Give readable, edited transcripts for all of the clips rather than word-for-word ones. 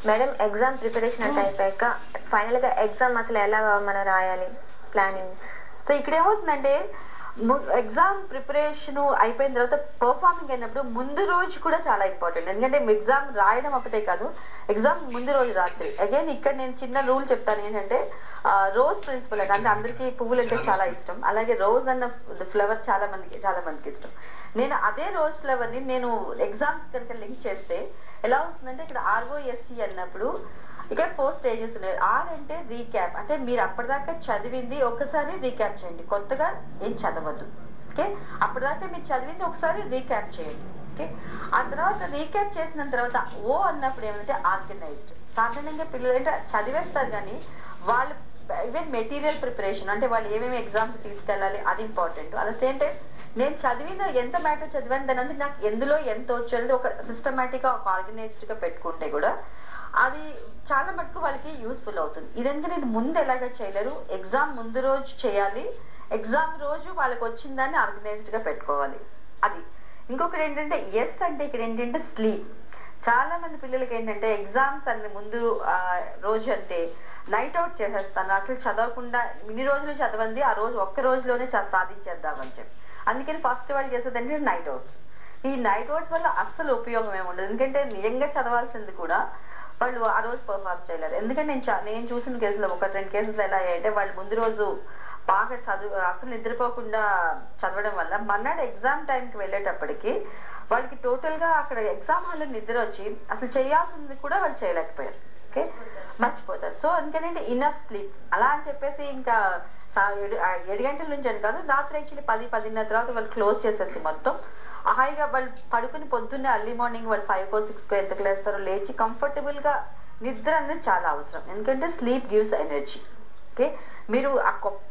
Madam exam preparation అంటే అయిపోయాక final గా ఎగ్జామ్ అసలు ఎలా మనం రాయాలి ప్లానింగ్? సో ఇక్కడ ఏమవుతుందంటే ఎగ్జామ్ ప్రిపరేషన్ అయిపోయిన తర్వాత పర్ఫార్మింగ్ అయినప్పుడు ముందు రోజు కూడా చాలా ఇంపార్టెంట్. ఎందుకంటే ఎగ్జామ్ రాయడం ఒకటే కాదు, ఎగ్జామ్ ముందు రోజు రాత్రి. అగైన్ ఇక్కడ నేను చిన్న రూల్ చెప్తాను ఏంటంటే రోజ్ ప్రిన్సిపల్ అంటే అందరికీ పువ్వులు అంటే చాలా ఇష్టం. అలాగే రోజ్ అన్న ఫ్లవర్ చాలా మందికి ఇష్టం. నేను అదే రోజ్ ఫ్లవర్ ని నేను ఎగ్జామ్స్ కనుక లింక్ చేస్తే ఎలా వస్తుందంటే ఇక్కడ ROSC అన్నప్పుడు ఇక్కడ 4 స్టేజెస్ ఉన్నాయి. ఆర్ అంటే రీక్యాప్, అంటే మీరు అప్పటిదాకా చదివింది ఒకసారి రీక్యాప్ చేయండి, కొత్తగా ఏం చదవద్దు. ఓకే, అప్పటిదాకా మీరు చదివింది ఒకసారి రీక్యాప్ చేయండి. ఓకే, ఆ తర్వాత రీక్యాప్ చేసిన తర్వాత ఓ అన్నప్పుడు ఏమంటే ఆర్గనైజ్డ్. సాధారణంగా పిల్లలు అంటే చదివేస్తారు కానీ వాళ్ళు ఈవెన్ మెటీరియల్ ప్రిపరేషన్ అంటే వాళ్ళు ఏమేమి ఎగ్జామ్స్ తీసుకెళ్ళాలి అది important. At the same time నేను చదివిన ఎంత మ్యాటర్ చదివాను దాని నాకు ఎందులో ఎంత వచ్చేది ఒక సిస్టమేటిక్ గా ఒక ఆర్గనైజ్డ్ గా పెట్టుకుంటే కూడా అది చాలా మటుకు వాళ్ళకి యూస్ఫుల్ అవుతుంది. ఇదంతా ఇది ముందు ఎలాగా చేయలేరు, ఎగ్జామ్ ముందు రోజు చేయాలి, ఎగ్జామ్ రోజు వాళ్ళకి వచ్చిన దాన్ని ఆర్గనైజ్డ్ గా పెట్టుకోవాలి. అది ఇంకొకటి ఏంటంటే ఎస్ అంటే ఇక్కడ ఏంటంటే స్లీప్. చాలా మంది పిల్లలకి ఏంటంటే ఎగ్జామ్స్ అన్ని ముందు రోజు అంటే నైట్ అవుట్ చేసేస్తాను, అసలు చదవకుండా ఇన్ని రోజులు చదవండి ఆ రోజు ఒక్క రోజులోనే సాధించేద్దామని చెప్పి. అందుకని ఫస్ట్ వాళ్ళు చేసేది ఏంటంటే నైట్ అవుట్స్. ఈ నైట్ అవుట్స్ వల్ల అస్సలు ఉపయోగం ఏమి ఉండదు. ఎందుకంటే నిజంగా చదవాల్సింది కూడా వాళ్ళు ఆ రోజు పర్ఫార్మ్ చేయలేరు. ఎందుకంటే నేను చూసిన కేసులో 1-2 కేసులు ఎలా అయ్యాయంటే వాళ్ళు ముందు రోజు బాగా అసలు నిద్రపోకుండా చదవడం వల్ల మర్నాడు ఎగ్జామ్ టైంకి వెళ్ళేటప్పటికి వాళ్ళకి టోటల్ గా అక్కడ ఎగ్జామ్ హాల్లో నిద్ర వచ్చి అసలు చేయాల్సింది కూడా వాళ్ళు చేయలేకపోయారు. ఓకే, మర్చిపోతారు. సో అందుకనంటే ఇనఫ్ స్లీప్ అలా అని చెప్పేసి ఇంకా 7 గంటల నుంచి అని కాదు, రాత్రి యాక్చువల్లీ 10-10:30 తర్వాత వాళ్ళు క్లోజ్ చేసేసి మొత్తం హాయిగా వాళ్ళు పడుకుని పొద్దున్నే అర్లీ మార్నింగ్ వాళ్ళు 5-6 ఎంతకు లేస్తారో లేచి కంఫర్టబుల్ గా నిద్ర అనేది చాలా అవసరం. ఎందుకంటే స్లీప్ గివ్స్ ఎనర్జీ. ఓకే, మీరు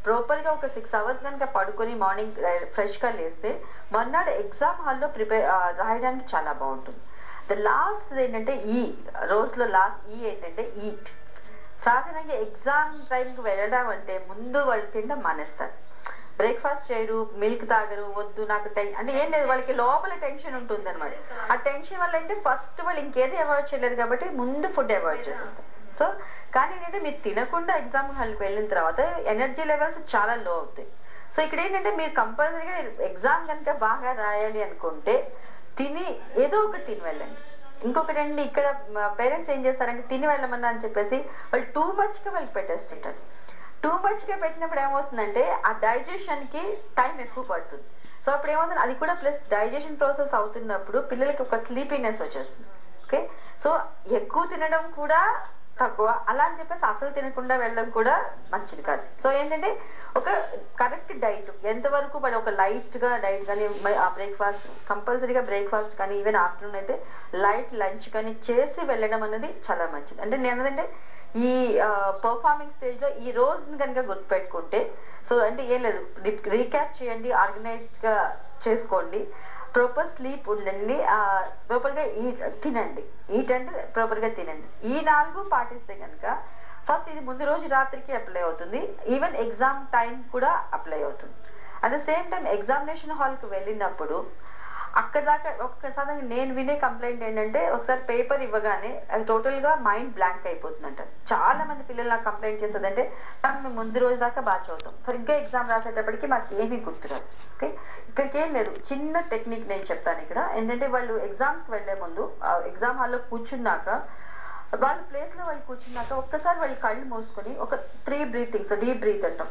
ప్రాపర్ గా ఒక 6 అవర్స్ కనుక పడుకొని మార్నింగ్ ఫ్రెష్ గా లేస్తే మర్నాడు ఎగ్జామ్ హాల్లో రాయడానికి చాలా బాగుంటుంది. ద లాస్ట్ ఏంటంటే ఈ రోజులో లాస్ట్ ఏంటంటే ఈట్. సాధారణంగా ఎగ్జామ్ టైంకి వెళ్ళడం అంటే ముందు వాళ్ళు తినడం మానేస్తారు, బ్రేక్ఫాస్ట్ చేయరు, మిల్క్ తాగరు, వద్దు నాకు అంటే ఏం లేదు, వాళ్ళకి లోపల టెన్షన్ ఉంటుంది అనమాట. ఆ టెన్షన్ వల్ల అంటే ఫస్ట్ వాళ్ళు ఇంకేది అవాయిడ్ చేయలేరు కాబట్టి ముందు ఫుడ్ అవాయిడ్ చేసేస్తారు. సో కానీ ఏంటంటే మీరు తినకుండా ఎగ్జామ్ హాల్కి వెళ్ళిన తర్వాత ఎనర్జీ లెవెల్స్ చాలా లో అవుతాయి. సో ఇక్కడ ఏంటంటే మీరు కంపల్సరీగా ఎగ్జామ్ కనుక బాగా రాయాలి అనుకుంటే తిని ఏదో ఒకటి తిని వెళ్ళండి. ఇంకొకటి అండి ఇక్కడ పేరెంట్స్ ఏం చేస్తారంటే తిని వెళ్ళమన్నా అని చెప్పేసి వాళ్ళు టూ మచ్ గా వాళ్ళకి పెట్టేస్తుంటారు. టూ మచ్ గా పెట్టినప్పుడు ఏమవుతుందంటే ఆ డైజెషన్ కి టైం ఎక్కువ పడుతుంది. సో అప్పుడు ఏమవుతుంది అది కూడా ప్లస్ డైజెషన్ ప్రాసెస్ అవుతున్నప్పుడు పిల్లలకి ఒక స్లీపీనెస్ వచ్చేస్తుంది. ఓకే, సో ఎక్కువ తినడం కూడా తక్కువ, అలా అని చెప్పేసి అసలు తినకుండా వెళ్ళడం కూడా మంచిది కాదు. సో ఏంటంటే ఒక కరెక్ట్ డైట్ ఎంతవరకు వాళ్ళు ఒక లైట్ గా డైట్ కానీ బ్రేక్ఫాస్ట్ కంపల్సరీగా బ్రేక్ఫాస్ట్ కానీ ఈవెన్ ఆఫ్టర్నూన్ అయితే లైట్ లంచ్ కానీ చేసి వెళ్ళడం అనేది చాలా మంచిది. అంటే నేను ఏంటంటే ఈ పర్ఫార్మింగ్ స్టేజ్ లో ఈ రోజుని కనుక గుర్తుపెట్టుకుంటే సో అంటే ఏం లేదు, రీక్యాప్ చేయండి, ఆర్గనైజ్డ్ గా చేసుకోండి, ప్రాపర్ స్లీప్ ఉండండి, ప్రాపర్ గా తినండి, ఈట్ అంటే ప్రాపర్ గా తినండి. ఈ 4 పాటిస్తే కనుక ఫస్ట్ ఇది ముందు రోజు రాత్రికి అప్లై అవుతుంది, ఈవెన్ ఎగ్జామ్ టైం కూడా అప్లై అవుతుంది. At the same time examination hall కి వెళ్ళినప్పుడు అక్కడ దాకా ఒక్కసారి నేను వినే కంప్లైంట్ ఏంటంటే ఒకసారి పేపర్ ఇవ్వగానే అది టోటల్ గా మైండ్ బ్లాంక్ అయిపోతుందంట. చాలా మంది పిల్లలు నాకు కంప్లైంట్ చేసేదంటే మేము ముందు రోజు దాకా బాగా చదువుతాం, సరిగ్గా ఎగ్జామ్ రాసేటప్పటికి మాకు ఏమీ గుర్తురాదు. ఓకే, ఇక్కడికి ఏం లేదు, చిన్న టెక్నిక్ నేను చెప్తాను ఇక్కడ. ఏంటంటే వాళ్ళు ఎగ్జామ్స్ కి వెళ్లే ముందు ఎగ్జామ్ హాల్లో కూర్చున్నాక వాళ్ళ ప్లేస్ లో వాళ్ళు కూర్చున్నాక ఒక్కసారి వాళ్ళు కళ్ళు మూసుకొని ఒక 3 బ్రీతింగ్స్ డీప్ బ్రీత్ అంటాం,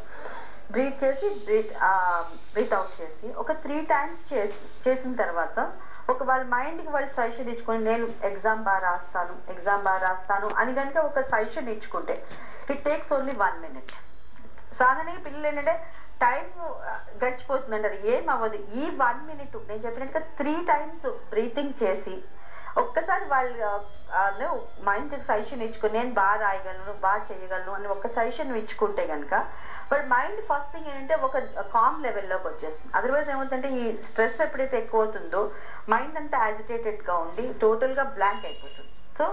బ్రీత్ చేసి బ్రీత్ అవుట్ చేసి ఒక 3 టైమ్స్ చేసిన తర్వాత ఒక వాళ్ళ మైండ్ కి వాళ్ళు సజెషన్ ఇచ్చుకొని నేను ఎగ్జామ్ బాగా రాస్తాను అని కనుక ఒక సజెషన్ ఇచ్చుకుంటే ఇట్ టేక్స్ ఓన్లీ 1 minute. సాధారణంగా పిల్లలు ఏంటంటే టైం గడిచిపోతుందంటే అది ఏం అవ్వదు. ఈ 1 minute నేను చెప్పినట్టుగా 3 టైమ్స్ బ్రీతింగ్ చేసి ఒక్కసారి వాళ్ళు మైండ్ సజెషన్ ఇచ్చుకుని నేను బాగా రాయగలను, బాగా చేయగలను అని ఒక సజెషన్ ఇచ్చుకుంటే కనుక వాళ్ళ మైండ్ ఫస్ట్ థింగ్ ఏంటంటే ఒక కామ్ లెవెల్లోకి వచ్చేస్తుంది. అదర్వైజ్ ఏమవుతుందంటే ఈ స్ట్రెస్ ఎప్పుడైతే ఎక్కువ అవుతుందో మైండ్ అంతా యాజిటేటెడ్ గా ఉండి టోటల్ గా బ్లాంక్ అయిపోతుంది. సో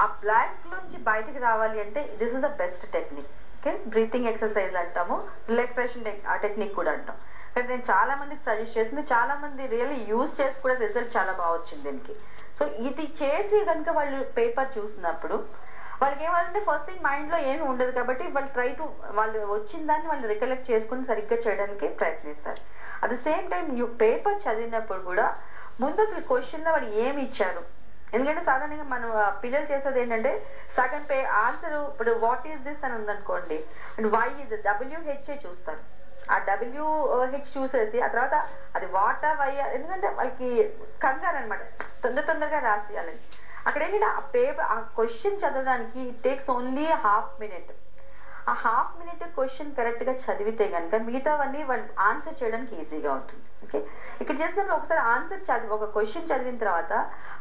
ఆ బ్లాంక్ నుంచి బయటకు రావాలి అంటే this is the best technique. Okay, breathing exercise అంటాము, రిలాక్సేషన్ టెక్నిక్ కూడా అంటాం. కానీ నేను చాలా మందికి సజెస్ట్ చేసింది, చాలా మంది రియల్లీ యూజ్ చేసి కూడా రిజల్ట్ చాలా బాగా వచ్చింది దీనికి. సో ఇది చేసి కనుక వాళ్ళు పేపర్ చూసినప్పుడు వాళ్ళకి ఏమంటే ఫస్ట్ థింగ్ మైండ్ లో ఏమి ఉండదు కాబట్టి వాళ్ళు వచ్చిన దాన్ని వాళ్ళు రికలెక్ట్ చేసుకుని సరిగ్గా చేయడానికి ప్రయత్నిస్తారు. At the same time paper చదివినప్పుడు కూడా ముందు అసలు క్వశ్చన్ లో వాళ్ళు ఏమి ఇచ్చారు, ఎందుకంటే సాధారణంగా మనం పిల్లలు చేసేది ఏంటంటే సగం ఆన్సర్ ఇప్పుడు వాట్ ఈస్ దిస్ అని ఉందనుకోండి, అండ్ వై ఇది WH చూస్తారు. ఆ WH చూసేసి ఆ తర్వాత అది వాటా వయ్యా, ఎందుకంటే వాళ్ళకి కంగారు అనమాట, తొందరగా రాసేయాలని. అక్కడ ఏంటంటే ఆ పేపర్ ఆ క్వశ్చన్ చదవడానికి it takes only half minute. ఆ హాఫ్ మినిట్ క్వశ్చన్ కరెక్ట్ గా చదివితే కనుక మిగతావన్నీ వాళ్ళు ఆన్సర్ చేయడానికి ఈజీగా ఉంటుంది. ఓకే, ఇక్కడ చేసినప్పుడు ఒకసారి ఆన్సర్ ఒక క్వశ్చన్ చదివిన తర్వాత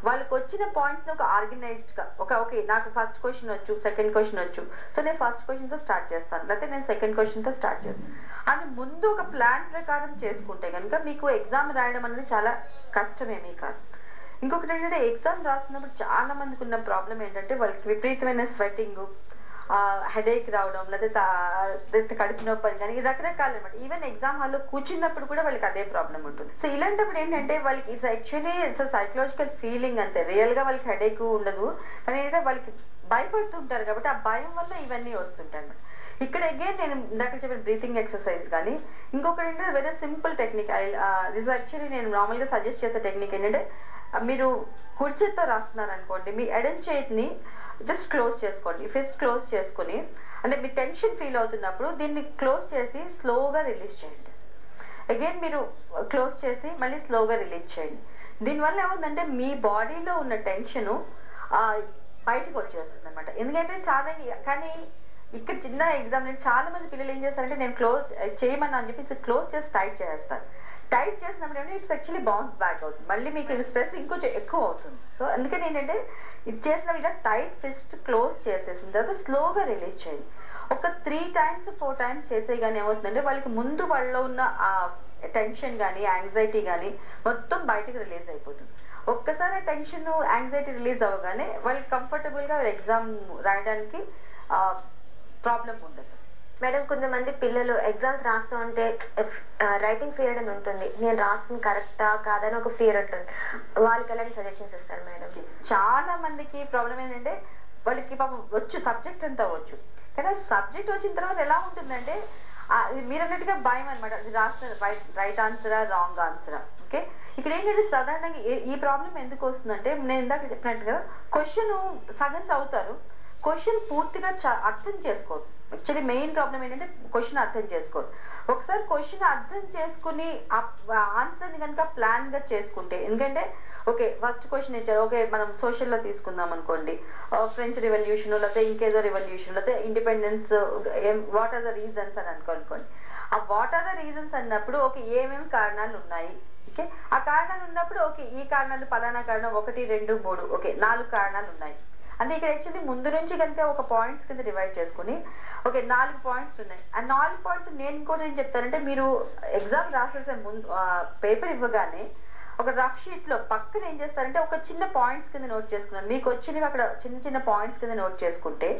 వాళ్ళకి వచ్చిన పాయింట్స్ ని ఒక ఆర్గనైజ్డ్ గా ఓకే నాకు ఫస్ట్ క్వశ్చన్ వచ్చు, సెకండ్ క్వశ్చన్ వచ్చు, సో నేను ఫస్ట్ క్వశ్చన్ తో స్టార్ట్ చేస్తాను, లేకపోతే నేను సెకండ్ క్వశ్చన్ తో స్టార్ట్ చేస్తాను అని ముందు ఒక ప్లాన్ ప్రకారం చేసుకుంటే కనుక మీకు ఎగ్జామ్ రాయడం అనేది చాలా కష్టమేమీ కాదు. ఇంకొకటి ఏంటంటే ఎగ్జామ్ రాస్తున్నప్పుడు చాలా మందికి ఉన్న ప్రాబ్లం ఏంటంటే వాళ్ళకి విపరీతమైన స్వెట్టింగ్, హెడేక్ రావడం, లేకపోతే కడుపు నొప్పి కానీ రకరకాలు అనమాట. ఈవెన్ ఎగ్జామ్ హాల్లో కూర్చున్నప్పుడు కూడా వాళ్ళకి అదే ప్రాబ్లం ఉంటుంది. సో ఇలాంటప్పుడు ఏంటంటే వాళ్ళకి యాక్చువల్లీ సైకలాజికల్ ఫీలింగ్ అంతే, రియల్ గా వాళ్ళకి హెడేక్ ఉండదు, కానీ ఏంటంటే వాళ్ళకి భయపడుతుంటారు కాబట్టి ఆ భయం వల్ల ఇవన్నీ వస్తుంటాయి అనమాట. ఇక్కడ అగైన్ నేను ఇందాక చెప్పిన బ్రీతింగ్ ఎక్సర్సైజ్ కానీ ఇంకొకటి ఏంటంటే very simple technique. This actually నేను నార్మల్ గా సజెస్ట్ చేసే టెక్నిక్ ఏంటంటే మీరు కుడి చేత్తో రాస్తున్నారు అనుకోండి, మీ ఎడమ చేతిని జస్ట్ క్లోజ్ చేసుకోండి, ఫిస్ట్ క్లోజ్ చేసుకుని, అంటే మీ టెన్షన్ ఫీల్ అవుతున్నప్పుడు దీన్ని క్లోజ్ చేసి స్లోగా రిలీజ్ చేయండి. అగైన్ మీరు క్లోజ్ చేసి మళ్ళీ స్లోగా రిలీజ్ చేయండి. దీనివల్ల ఏముందంటే మీ బాడీలో ఉన్న టెన్షన్ బయటకు వచ్చేస్తుంది అనమాట. ఎందుకంటే చాలా, కానీ ఇక్కడ చిన్న ఎగ్జామ్ నేను చాలా మంది పిల్లలు ఏం చేస్తారంటే నేను క్లోజ్ చేయమన్నా అని చెప్పి క్లోజ్ చేసి టైట్ చేస్తారు. టైట్ చేసినప్పుడు ఇట్స్ యాక్చువల్లీ బౌన్స్ బ్యాక్ అవుతుంది, మళ్ళీ మీకు స్ట్రెస్ ఇంకొంచెం ఎక్కువ అవుతుంది. సో అందుకని ఏంటంటే ఇది చేసినప్పుడు ఇలా టైట్ ఫిస్ట్ క్లోజ్ చేసేసిన తర్వాత స్లోగా రిలీజ్ చేయండి. ఒక 3 times 4 times చేసే కానీ ఏమవుతుందంటే వాళ్ళకి ముందు వాళ్ళలో ఉన్న ఆ టెన్షన్ కానీ యాంగ్జైటీ కానీ మొత్తం బయటకు రిలీజ్ అయిపోతుంది. ఒక్కసారి ఆ టెన్షన్ యాంగ్జైటీ రిలీజ్ అవ్వగానే వాళ్ళు కంఫర్టబుల్ గా ఎగ్జామ్ రాయడానికి ప్రాబ్లం ఉండదు. మేడం కొంతమంది పిల్లలు ఎగ్జామ్స్ రాస్తూ ఉంటే రైటింగ్ ఫియర్ అని ఉంటుంది, నేను రాస్తుంది కరెక్టా కాదని ఒక ఫియర్ ఉంటుంది, వాళ్ళకి ఎలాంటి సజెషన్స్ ఇస్తారు మేడం? చాలా మందికి ప్రాబ్లం ఏంటంటే వాళ్ళకి పాపం వచ్చు, సబ్జెక్ట్ అంతా వచ్చు, కానీ సబ్జెక్ట్ వచ్చిన తర్వాత ఎలా ఉంటుందంటే మీరు అన్నట్టుగా భయం అనమాట, అది రాసిన రైట్ ఆన్సరా రాంగ్ ఆన్సరా. ఓకే, ఇక్కడ ఏంటంటే సాధారణంగా ఈ ప్రాబ్లం ఎందుకు వస్తుందంటే నేను ఇందాక చెప్పినట్టుగా క్వశ్చన్ సగం చదువుతారు, క్వశ్చన్ పూర్తిగా అర్థం చేసుకోరు. యాక్చువల్లీ మెయిన్ ప్రాబ్లం ఏంటంటే క్వశ్చన్ అర్థం చేసుకోరు. ఒకసారి క్వశ్చన్ అర్థం చేసుకుని ఆన్సర్ ని కనుక ప్లాన్ గా చేసుకుంటే, ఎందుకంటే ఓకే ఫస్ట్ క్వశ్చన్ ఇచ్చారు, ఓకే మనం సోషల్ లో తీసుకుందాం అనుకోండి, ఫ్రెంచ్ రివల్యూషన్ లేకపోతే ఇంకేదో రివల్యూషన్ లేకపోతే independence, what are the reasons అని అనుకోండి. ఆ వాట్ ఆర్ ద రీజన్స్ అన్నప్పుడు ఓకే ఏమేమి కారణాలు ఉన్నాయి, ఓకే ఆ కారణాలు ఉన్నప్పుడు ఓకే ఈ కారణాలు పలానా కారణం 1 2 3 ఓకే 4 కారణాలు ఉన్నాయి. అంటే ఇక్కడ యాక్చువల్లీ ముందు నుంచి కనుక ఒక పాయింట్స్ కింద డివైడ్ చేసుకుని ఓకే 4 పాయింట్స్ ఉన్నాయి. ఆ 4 పాయింట్స్ నేను ఇంకోటి ఏం చెప్తానంటే మీరు ఎగ్జామ్ రాసేసే ముందు పేపర్ ఇవ్వగానే ఒక రఫ్ షీట్ లో పక్కన ఏం చేస్తారంటే ఒక చిన్న పాయింట్స్ కింద నోట్ చేసుకున్నాను, మీకు వచ్చినవి అక్కడ చిన్న పాయింట్స్ కింద నోట్ చేసుకుంటే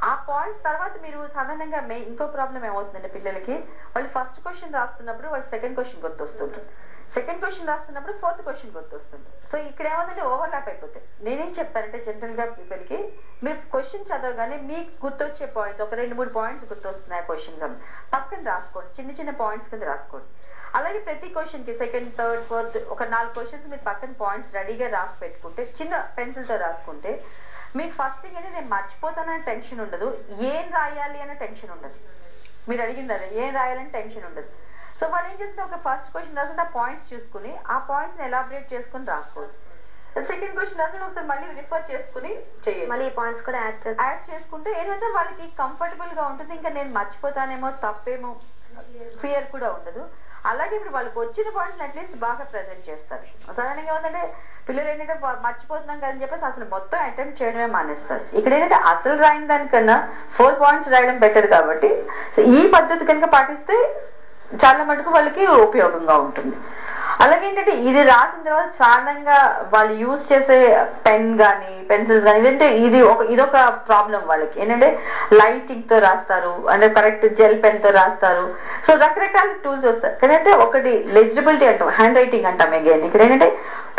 ఆ పాయింట్స్ తర్వాత మీరు సాధారణంగా ఇంకో ప్రాబ్లం ఏమవుతుందంటే పిల్లలకి వాళ్ళు ఫస్ట్ క్వశ్చన్ రాస్తున్నప్పుడు వాళ్ళు సెకండ్ క్వశ్చన్ గుర్తొస్తుంటుంది, సెకండ్ క్వశ్చన్ రాస్తున్నప్పుడు ఫోర్త్ క్వశ్చన్ గుర్తొస్తుంది. సో ఇక్కడ ఏమవుతుందంటే ఓవర్లాప్ అయిపోతాయి. నేనేం చెప్తానంటే జనరల్ గా పీపుల్కి మీరు క్వశ్చన్ చదవగానే మీకు గుర్తొచ్చే పాయింట్స్ ఒక 2-3 పాయింట్స్ గుర్తొస్తున్నాయి ఆ క్వశ్చన్ పక్కన రాసుకోండి, చిన్న పాయింట్స్ కింద రాసుకోండి. అలాగే ప్రతి క్వశ్చన్ కి సెకండ్ థర్డ్ ఫోర్త్ ఒక 4 క్వశ్చన్స్ మీరు పక్కన పాయింట్స్ రెడీగా రాసి పెట్టుకుంటే చిన్న పెన్సిల్ తో రాసుకుంటే మీకు ఫస్ట్ థింగ్ అంటే నేను మర్చిపోతానని టెన్షన్ ఉండదు, ఏం రాయాలి అనే టెన్షన్ ఉండదు, మీరు అడిగింది అదే ఏం రాయాలని టెన్షన్ ఉండదు. సో వాళ్ళు ఏం చేస్తే ఒక ఫస్ట్ క్వశ్చన్ రాసిన ఆ పాయింట్స్ చూసుకుని ఆ పాయింట్స్ ఎలాబరేట్ చేసుకుని రాసుకోవచ్చు. సెకండ్ క్వశ్చన్ రాసిన ఒకసారి మళ్ళీ రిఫర్ చేసుకుని చేయాలి, మళ్ళీ ఈ పాయింట్స్ కూడా యాడ్ చేసుకుంటే ఏంటంటే వాళ్ళకి కంఫర్టబుల్ గా ఉంటుంది, ఇంకా నేను మర్చిపోతానేమో తప్పేమో ఫియర్ కూడా ఉండదు. అలాగే ఇప్పుడు వాళ్ళకి వచ్చిన పాయింట్స్ అట్లీస్ట్ బాగా ప్రెజెంట్ చేస్తారు. సాధారణంగా ఏంటంటే పిల్లలు ఏంటంటే మర్చిపోతున్నాం కదని చెప్పేసి అసలు మొత్తం అటెంప్ట్ చేయడమే మానేస్తారు. ఇక్కడ ఏంటంటే అసలు రాయిన దానికన్నా 4 పాయింట్స్ రాయడం బెటర్ కాబట్టి ఈ పద్ధతి కనుక పాటిస్తే చాలా మటుకు వాళ్ళకి ఉపయోగంగా ఉంటుంది. అలాగే ఏంటంటే ఇది రాసిన తర్వాత సాధారణంగా వాళ్ళు యూజ్ చేసే పెన్ కానీ పెన్సిల్స్ కానీ ఇదంటే ఇదొక ప్రాబ్లం వాళ్ళకి. ఏంటంటే లైటింగ్ తో రాస్తారు, అంటే కరెక్ట్ జెల్ పెన్ తో రాస్తారు. సో రకరకాల టూల్స్ వస్తాయి. కానీ ఒకటి లెజిబిలిటీ అంటాం, హ్యాండ్ రైటింగ్ అంటాం. అగైన్ ఇక్కడ ఏంటంటే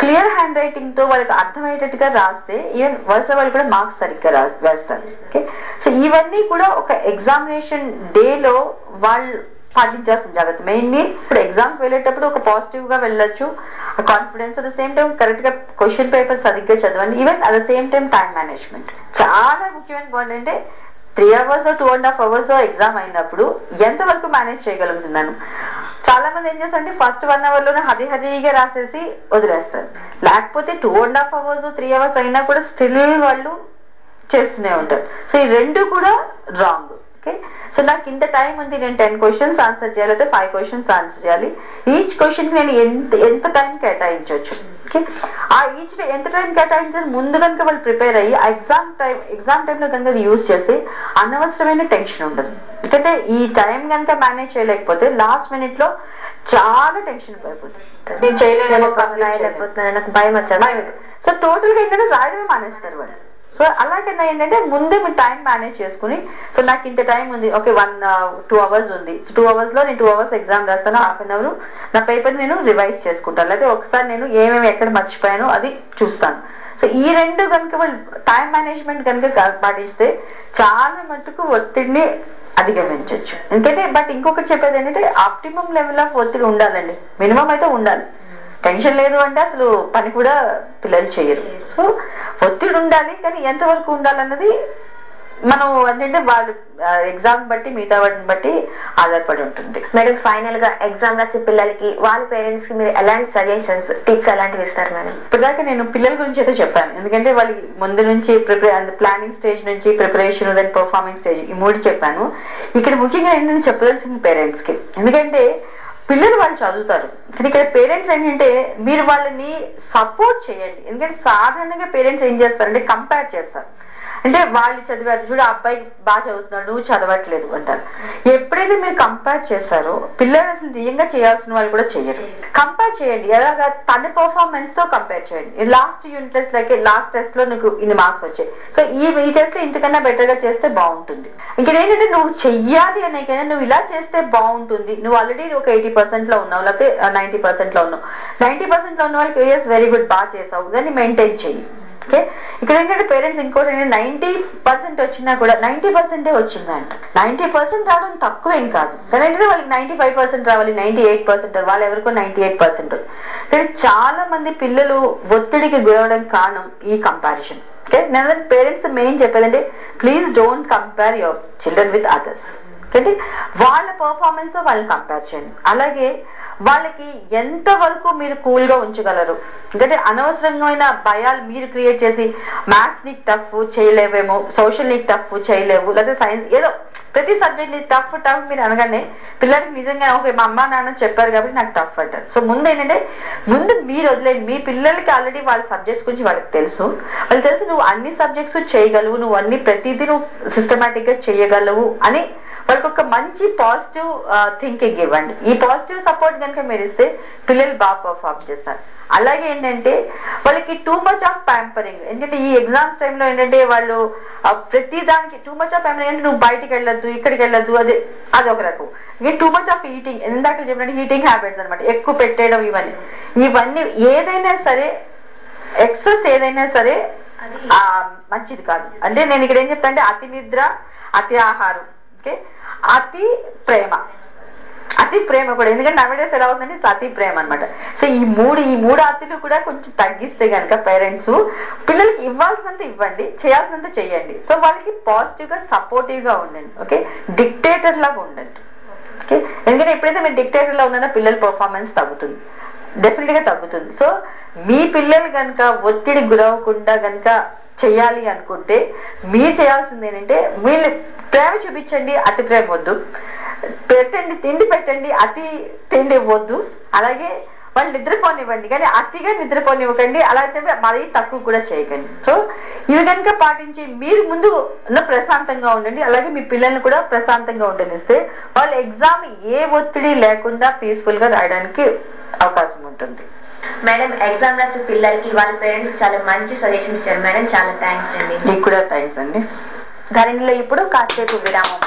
క్లియర్ హ్యాండ్ రైటింగ్ తో వాళ్ళకి అర్థమయ్యేటట్టుగా రాస్తే ఈవెన్ వరుస వాళ్ళు కూడా మార్క్స్ సరిగ్గా వేస్తారు. ఓకే, సో ఇవన్నీ కూడా ఒక ఎగ్జామినేషన్ డేలో వాళ్ళు పాటించాల్సిన జాగ్రత్త. మెయిన్లీ ఇప్పుడు ఎగ్జామ్కి వెళ్ళేటప్పుడు ఒక పాజిటివ్ గా వెళ్ళొచ్చు, confidence. At the same time correct గా క్వశ్చన్ పేపర్ సరిగ్గా చదవండి. Even at the same time time management చాలా ముఖ్యమైన పాయింట్. అంటే 3 hours 2.5 hours ఎగ్జామ్ అయినప్పుడు ఎంత వరకు మేనేజ్ చేయగలుగుతున్నాను. చాలా మంది ఏం చేస్తారంటే ఫస్ట్ 1 hour లోనే హదిగా రాసేసి వదిలేస్తారు. లేకపోతే 2.5 hours 3 hours అయినా కూడా స్టిల్ వాళ్ళు చేస్తూనే ఉంటారు. సో ఈ రెండు కూడా రాంగ్. ఓకే, సో నాకు ఇంత టైం ఉంది, నేను 10 questions ఆన్సర్ చేయాలి, అయితే 5 questions ఆన్సర్ చేయాలి. ఈచ్ క్వశ్చన్ నేను ఎంత టైం కేటాయించవచ్చు. ఓకే, ఆ ఈచ్ ఎంత టైం కేటాయించాలి ముందు కనుక వాళ్ళు ప్రిపేర్ అయ్యి ఎగ్జామ్ టైంలో కనుక అది యూజ్ చేస్తే అనవసరమైన టెన్షన్ ఉండదు. ఎందుకంటే ఈ టైం కనుక మేనేజ్ చేయలేకపోతే లాస్ట్ మినిట్ లో చాలా టెన్షన్ పడిపోతుంది. నేను చేయలేకపోతున్నాను, నాకు భయం వచ్చాను. సో టోటల్ గా ఏంటంటే రాయడమే మానేస్తారు వాళ్ళు. సో అలాగైనా ఏంటంటే ముందే మీరు టైం మేనేజ్ చేసుకుని, సో నాకు ఇంత టైం ఉంది, ఓకే 2 hours ఉంది, 2 hours లో నేను 2 hours ఎగ్జామ్ రాస్తాను, 1/2 hour నా పేపర్ నేను రివైజ్ చేసుకుంటాను, లేదా ఒకసారి నేను ఏమేమి ఎక్కడ మర్చిపోయానో అది చూస్తాను. సో ఈ రెండు కనుక వాళ్ళు టైం మేనేజ్మెంట్ కనుక పాటిస్తే చాలా మటుకు ఒత్తిడిని అధిగమించవచ్చు. ఎందుకంటే బట్ ఇంకొకటి చెప్పేది ఏంటంటే ఆప్టిమం లెవెల్ ఆఫ్ ఒత్తిడి ఉండాలండి, మినిమం అయితే ఉండాలి. టెన్షన్ లేదు అంటే అసలు పని కూడా పిల్లలు చేయరు. సో ఒత్తిడి ఉండాలి, కానీ ఎంతవరకు ఉండాలన్నది మనం అంటే వాళ్ళు ఎగ్జామ్ బట్టి మిగతా వాటిని బట్టి ఆధారపడి ఉంటుంది. మేడం ఫైనల్ గా ఎగ్జామ్ రాసే పిల్లలకి వాళ్ళ పేరెంట్స్ కి మీరు ఎలాంటి సజెషన్స్ టిప్స్ ఎలాంటివి ఇస్తారు మేడం? ఇప్పటిదాకా నేను పిల్లల గురించి అయితే చెప్పాను. ఎందుకంటే వాళ్ళకి ముందు నుంచి ప్లానింగ్ స్టేజ్ నుంచి ప్రిపరేషన్ దెన్ పర్ఫార్మింగ్ స్టేజ్ ఈ 3 చెప్పాను. ఇక్కడ ముఖ్యంగా ఏంటంటే చెప్పదలసింది పేరెంట్స్ కి. ఎందుకంటే పిల్లలు వాళ్ళు చదువుతారు, కానీ ఇక్కడ పేరెంట్స్ ఏంటంటే మీరు వాళ్ళని సపోర్ట్ చేయండి. ఎందుకంటే సాధారణంగా పేరెంట్స్ ఏం చేస్తారంటే కంపేర్ చేస్తారు. అంటే వాళ్ళు చదివారు చూడు, అబ్బాయి బాగా చదువుతున్నాడు, నువ్వు చదవట్లేదు అంటారు. ఎప్పుడైతే మీరు కంపేర్ చేస్తారో పిల్లలు అసలు నిజంగా చేయాల్సిన వాళ్ళు కూడా చెయ్యరు. కంపేర్ చేయండి, ఎలాగా తన పర్ఫార్మెన్స్ తో కంపేర్ చేయండి. Last unit test like last test లో నీకు ఇన్ని మార్క్స్ వచ్చాయి, సో ఈ టెస్ట్ లో ఇంతకన్నా బెటర్ గా చేస్తే బాగుంటుంది. ఇంకా ఏంటంటే నువ్వు చెయ్యాలి అనే కన్నా నువ్వు ఇలా చేస్తే బాగుంటుంది. నువ్వు ఆల్రెడీ ఒక 80% లో ఉన్నావు, లేకపోతే 90% లో ఉన్నావు. 90% లో ఉన్న వాళ్ళకి ఎస్ వెరీ గుడ్, బాగా చేసావు, దాన్ని మెయింటైన్ చెయ్యి. ఓకే, ఇక్కడ ఏంటంటే పేరెంట్స్ ఇంకోటి 90% వచ్చినా కూడా 90% వచ్చిందంట. 90% రావడం తక్కువ ఏం కాదు, కానీ ఏంటంటే వాళ్ళకి 95% రావాలి, 98% వాళ్ళు ఎవరికో 98%. కానీ చాలా మంది పిల్లలు ఒత్తిడికి గురవడానికి కారణం ఈ కంపారిజన్. ఓకే, నేను పేరెంట్స్ మెయిన్ చెప్పేదంటే please don't compare your children with others. అంటే వాళ్ళ పర్ఫార్మెన్స్ తో వాళ్ళని కంపేర్ చేయండి. అలాగే వాళ్ళకి ఎంత వరకు మీరు కూల్ గా ఉంచగలరు. ఎందుకంటే అనవసరమైన భయాలు మీరు క్రియేట్ చేసి మ్యాథ్స్ నీకు టఫ్ చేయలేవేమో, సోషల్ నీకు టఫ్ చేయలేవు, లేదా సైన్స్ ఏదో ప్రతి సబ్జెక్ట్ ని టఫ్ మీరు అనగానే పిల్లలకి నిజంగా ఓకే మా అమ్మ నాన్న చెప్పారు కాబట్టి నాకు టఫ్ అంటారు. సో ముందు ఏంటంటే ముందు మీరు వదిలేదు, మీ పిల్లలకి ఆల్రెడీ వాళ్ళ సబ్జెక్ట్స్ గురించి వాళ్ళకి తెలుసు. వాళ్ళకి తెలుసు నువ్వు అన్ని సబ్జెక్ట్స్ చేయగలవు, నువ్వు అన్ని ప్రతిదీ నువ్వు సిస్టమేటిక్ గా చేయగలవు అని వాళ్ళకి ఒక మంచి పాజిటివ్ థింకింగ్ ఇవ్వండి. ఈ పాజిటివ్ సపోర్ట్ కనుక మీరు ఇస్తే పిల్లలు బాగా పర్ఫార్మ్ చేస్తారు. అలాగే ఏంటంటే వాళ్ళకి టూ మచ్ ఆఫ్ ప్యాంపరింగ్. ఎందుకంటే ఈ ఎగ్జామ్స్ టైంలో ఏంటంటే వాళ్ళు ప్రతి దానికి టూ మచ్ ఆఫ్ ప్యాంపరింగ్ అంటే నువ్వు బయటికి వెళ్ళొద్దు, ఇక్కడికి వెళ్ళొద్దు, అది ఒక రకం. టూ మచ్ ఆఫ్ ఈటింగ్, ఇందాక చెప్పినట్టు ఈటింగ్ హ్యాబిట్స్ అనమాట, ఎక్కువ పెట్టేయడం, ఇవన్నీ ఏదైనా సరే ఎక్సెస్ ఏదైనా సరే మంచిది కాదు. అంటే నేను ఇక్కడ ఏం చెప్తా అంటే అతి నిద్ర, అతి ఆహారం, ఓకే, అతి ప్రేమ కూడా. ఎందుకంటే నవడేస్ ఎలా అవుతుందంటే అతి ప్రేమ అనమాట. సో ఈ మూడు అతిలు కూడా కొంచెం తగ్గిస్తే కనుక పేరెంట్స్ పిల్లలకి ఇవ్వాల్సినంత ఇవ్వండి, చేయాల్సినంత చేయండి. సో వాళ్ళకి పాజిటివ్ గా సపోర్టివ్ గా ఉండండి. ఓకే, డిక్టేటర్ లాగా ఉండండి. ఓకే, ఎందుకంటే ఎప్పుడైతే మీరు డిక్టేటర్ లా ఉన్నారో పిల్లల పర్ఫార్మెన్స్ తగ్గుతుంది, డెఫినెట్ గా తగ్గుతుంది. సో మీ పిల్లలు కనుక ఒత్తిడి గురవకుండా కనుక చెయ్యాలి అనుకుంటే మీరు చేయాల్సింది ఏంటంటే మీరు ప్రేమ చూపించండి, అతి ప్రేమ వద్దు. పెట్టండి, తిండి పెట్టండి, అతి తిండి ఇవ్వద్దు. అలాగే వాళ్ళు నిద్రపోనివ్వండి, కానీ అతిగా నిద్రపోనివ్వకండి, అలాగే మరీ తక్కువ కూడా చేయకండి. సో ఇవి కనుక పాటించి మీరు ముందు ప్రశాంతంగా ఉండండి, అలాగే మీ పిల్లల్ని కూడా ప్రశాంతంగా ఉండనిస్తే వాళ్ళు ఎగ్జామ్ ఏ ఒత్తిడి లేకుండా పీస్ఫుల్ గా రాయడానికి అవకాశం ఉంటుంది. మేడం ఎగ్జామ్ రాసే పిల్లలకి వాళ్ళ పేరెంట్స్ చాలా మంచి సజెషన్స్ ఇచ్చారు మేడం, చాలా థ్యాంక్స్ అండి. మీకు కూడా థ్యాంక్స్ అండి. ధరణిలో ఇప్పుడు కాసేపు విరామం.